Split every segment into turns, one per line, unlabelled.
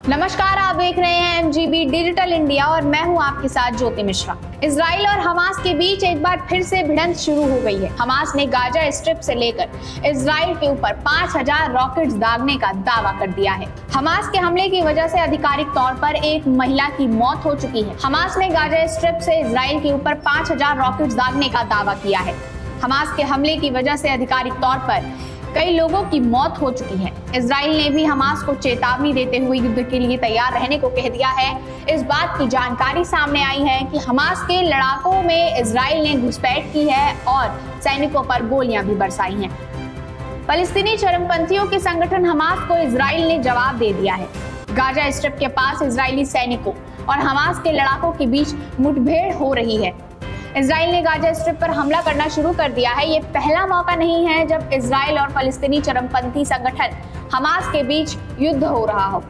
नमस्कार, आप देख रहे हैं MGB डिजिटल इंडिया और मैं हूं आपके साथ ज्योति मिश्रा। इजराइल और हमास के बीच एक बार फिर से भिड़ंत शुरू हो गई है। हमास ने गाजा स्ट्रिप से लेकर इजराइल के ऊपर 5000 रॉकेट्स दागने का दावा कर दिया है। हमास के हमले की वजह से आधिकारिक तौर पर एक महिला की मौत हो चुकी है। हमास ने गाजा स्ट्रिप से इजराइल के ऊपर 5000 रॉकेट्स दागने का दावा किया है। हमास के हमले की वजह से आधिकारिक तौर पर कई लोगों की मौत हो चुकी है। इजराइल ने भी हमास को चेतावनी देते हुए युद्ध के लिए तैयार रहने को कह दिया है। इस बात की जानकारी सामने आई है कि हमास के लड़ाकों में इजराइल ने घुसपैठ की है और सैनिकों पर गोलियां भी बरसाई हैं। फलस्तीनी चरमपंथियों के संगठन हमास को इजराइल ने जवाब दे दिया है। गाजा स्ट्रिप के पास इजरायली सैनिकों और हमास के लड़ाकों के बीच मुठभेड़ हो रही है। इजराइल ने गाजा स्ट्रिप पर हमला करना शुरू कर दिया है। ये पहला मौका नहीं है जब इजराइल और फलस्तीनी चरमपंथी संगठन हमास के बीच युद्ध हो रहा हो।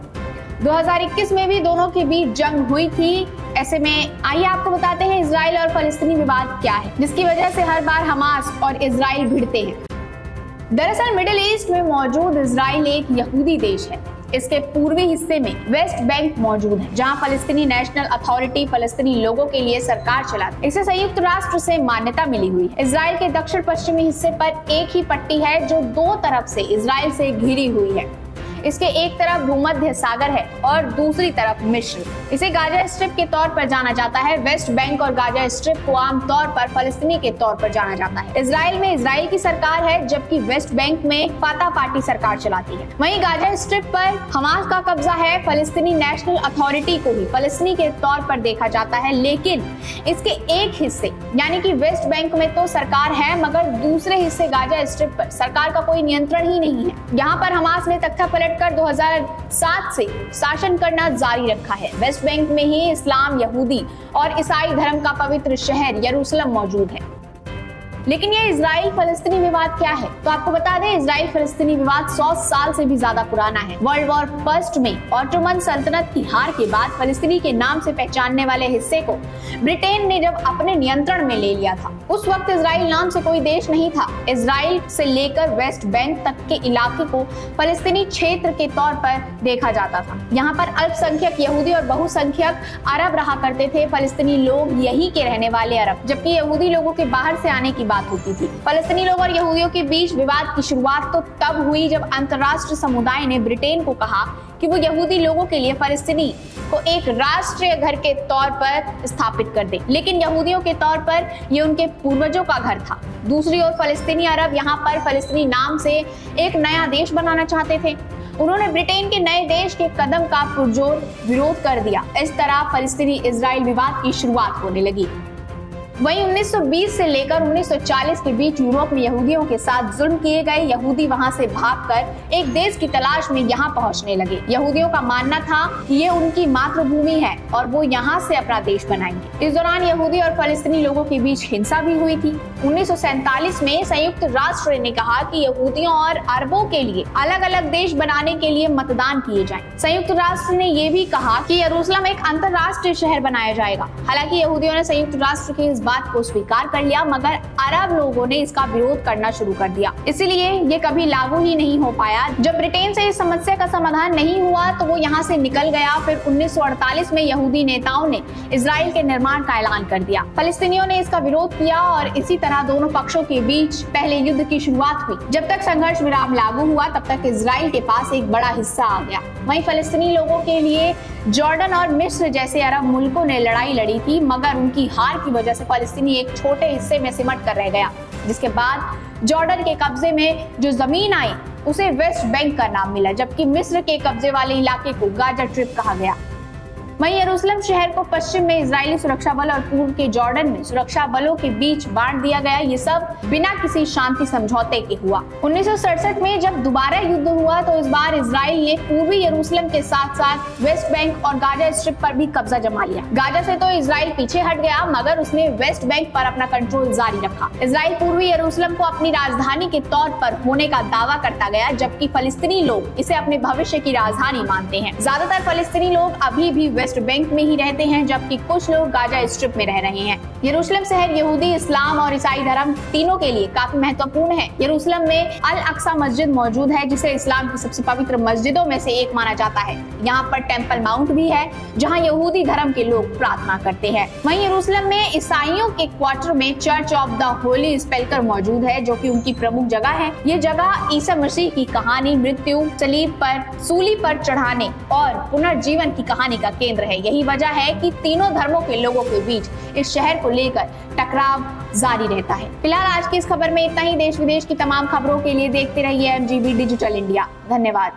2021 में भी दोनों के बीच जंग हुई थी। ऐसे में आइए आपको बताते हैं इजराइल और फलस्तीनी विवाद क्या है, जिसकी वजह से हर बार हमास और इजराइल भिड़ते हैं। दरअसल मिडिल ईस्ट में मौजूद इजराइल एक यहूदी देश है। इसके पूर्वी हिस्से में वेस्ट बैंक मौजूद है, जहां फलस्तीनी नेशनल अथॉरिटी फलस्तीनी लोगों के लिए सरकार चलाती है। इसे संयुक्त राष्ट्र से मान्यता मिली हुई है। इजराइल के दक्षिण पश्चिमी हिस्से पर एक ही पट्टी है जो दो तरफ से इजराइल से घिरी हुई है। इसके एक तरफ भूमध्य सागर है और दूसरी तरफ मिस्र। इसे गाजा स्ट्रिप के तौर पर जाना जाता है। वेस्ट बैंक और गाजा स्ट्रिप को आमतौर पर फलस्तीनी के तौर पर जाना जाता है। इजराइल में इजराइल की सरकार है, जबकि वेस्ट बैंक में फाता पार्टी सरकार चलाती है। वहीं गाजा स्ट्रिप पर हमास का कब्जा है। फलस्तीनी नेशनल अथॉरिटी को भी फलस्तीनी के तौर पर देखा जाता है, लेकिन इसके एक हिस्से यानी कि वेस्ट बैंक में तो सरकार है, मगर दूसरे हिस्से गाजा स्ट्रिप पर सरकार का कोई नियंत्रण ही नहीं है। यहाँ पर हमास ने तख्ता पलट कर 2007 से शासन करना जारी रखा है। वेस्ट बैंक में ही इस्लाम, यहूदी और ईसाई धर्म का पवित्र शहर यरूशलेम मौजूद है। लेकिन ये इजराइल फलस्तीनी विवाद क्या है, तो आपको बता दें इजराइल फलस्तीनी विवाद 100 साल से भी ज्यादा पुराना है। वर्ल्ड वॉर फर्स्ट में ऑटोमन सल्तनत की हार के बाद फलस्तीनी के नाम से पहचानने वाले हिस्से को ब्रिटेन ने जब अपने नियंत्रण में ले लिया था, उस वक्त इजराइल नाम से कोई देश नहीं था। इजराइल से लेकर वेस्ट बैंक तक के इलाके को फलस्तीनी क्षेत्र के तौर पर देखा जाता था। यहाँ पर अल्पसंख्यक यहूदी और बहुसंख्यक अरब रहा करते थे। फलस्तीनी लोग यही के रहने वाले अरब, जबकि यहूदी लोगों के बाहर से आने की बात होती थी। फलस्तीनी लोग और यहूदियों के बीच विवाद की शुरुआत तो तब हुई जब अंतरराष्ट्रीय समुदाय ने ब्रिटेन को कहा कि वो यहूदी लोगों के लिए फलस्तीनी को एक राष्ट्रीय घर के तौर पर स्थापित कर दे, लेकिन यहूदियों के तौर पर ये उनके पूर्वजों का घर था। दूसरी ओर फलस्तीनी अरब यहाँ पर फलस्तीनी नाम से एक नया देश बनाना चाहते थे। उन्होंने ब्रिटेन के नए देश के कदम का पुरजोर विरोध कर दिया। इस तरह फलस्तीनी इजराइल विवाद की शुरुआत होने लगी। वहीं 1920 से लेकर 1940 के बीच यूरोप में यहूदियों के साथ जुल्म किए गए। यहूदी वहां से भागकर एक देश की तलाश में यहाँ पहुंचने लगे। यहूदियों का मानना था कि ये उनकी मातृभूमि है और वो यहाँ से अपना देश बनाएंगे। इस दौरान यहूदी और फलस्तीनी लोगों के बीच हिंसा भी हुई थी। 1947 में संयुक्त राष्ट्र ने कहा कि यहूदियों और अरबों के लिए अलग अलग देश बनाने के लिए मतदान किए जाएं। संयुक्त राष्ट्र ने ये भी कहा कि यरूशलेम एक अंतरराष्ट्रीय शहर बनाया जाएगा। हालांकि यहूदियों ने संयुक्त राष्ट्र की इस बात को स्वीकार कर लिया, मगर अरब लोगों ने इसका विरोध करना शुरू कर दिया। इसलिए ये कभी लागू ही नहीं हो पाया। जब ब्रिटेन से इस समस्या का समाधान नहीं हुआ तो वो यहाँ से निकल गया। फिर 1948 में यहूदी नेताओं ने इजराइल के निर्माण का ऐलान कर दिया। फलस्तीनियों ने इसका विरोध किया और इसी तरह दोनों पक्षों के बीच पहले युद्ध की शुरुआत हुई। जब तक संघर्ष विराम लागू हुआ तब तक इजराइल के पास एक बड़ा हिस्सा आ गया। वहीं फलस्तीनी लोगों के लिए जॉर्डन और मिस्र जैसे अरब मुल्कों ने लड़ाई लड़ी थी, मगर उनकी हार की वजह से फलस्तीनी एक छोटे हिस्से में सिमट कर रह गया। जिसके बाद जॉर्डन के कब्जे में जो जमीन आई उसे वेस्ट बैंक का नाम मिला, जबकि मिस्र के कब्जे वाले इलाके को गाजा स्ट्रिप कहा गया। वहीं यरूशलेम शहर को पश्चिम में इजरायली सुरक्षा बल और पूर्व के जॉर्डन में सुरक्षा बलों के बीच बांट दिया गया। ये सब बिना किसी शांति समझौते के हुआ। 1967 में जब दोबारा युद्ध हुआ तो इस बार इजराइल ने पूर्वी यरूशलेम के साथ साथ वेस्ट बैंक और गाजा स्ट्रिप पर भी कब्जा जमा लिया। गाजा से तो इजराइल पीछे हट गया, मगर उसने वेस्ट बैंक पर अपना कंट्रोल जारी रखा। इजराइल पूर्वी यरूशलेम को अपनी राजधानी के तौर पर होने का दावा करता गया, जबकि फलस्तीनी लोग इसे अपने भविष्य की राजधानी मानते हैं। ज्यादातर फलस्तीनी लोग अभी भी वेस्ट बैंक में ही रहते हैं, जबकि कुछ लोग गाजा स्ट्रिप में रह रहे हैं। यरूशलेम शहर यहूदी, इस्लाम और ईसाई धर्म तीनों के लिए काफी महत्वपूर्ण है। यरूशलेम में अल अक्सा मस्जिद मौजूद है, जिसे इस्लाम की सबसे पवित्र मस्जिदों में से एक माना जाता है। यहाँ पर टेम्पल माउंट भी है, जहाँ यहूदी धर्म के लोग प्रार्थना करते हैं। वहीं यरूशलेम में ईसाइयों के क्वार्टर में चर्च ऑफ द होली सेपल्कर मौजूद है, जो कि उनकी प्रमुख जगह है। ये जगह ईसा मसीह की कहानी, मृत्यु, सलीब पर, सूली पर चढ़ाने और पुनर्जीवन की कहानी का केंद्र है। यही वजह है कि तीनों धर्मों के लोगों के बीच इस शहर को लेकर टकराव जारी रहता है। फिलहाल आज की इस खबर में इतना ही। देश विदेश की तमाम खबरों के लिए देखते रहिए MGB डिजिटल इंडिया। धन्यवाद।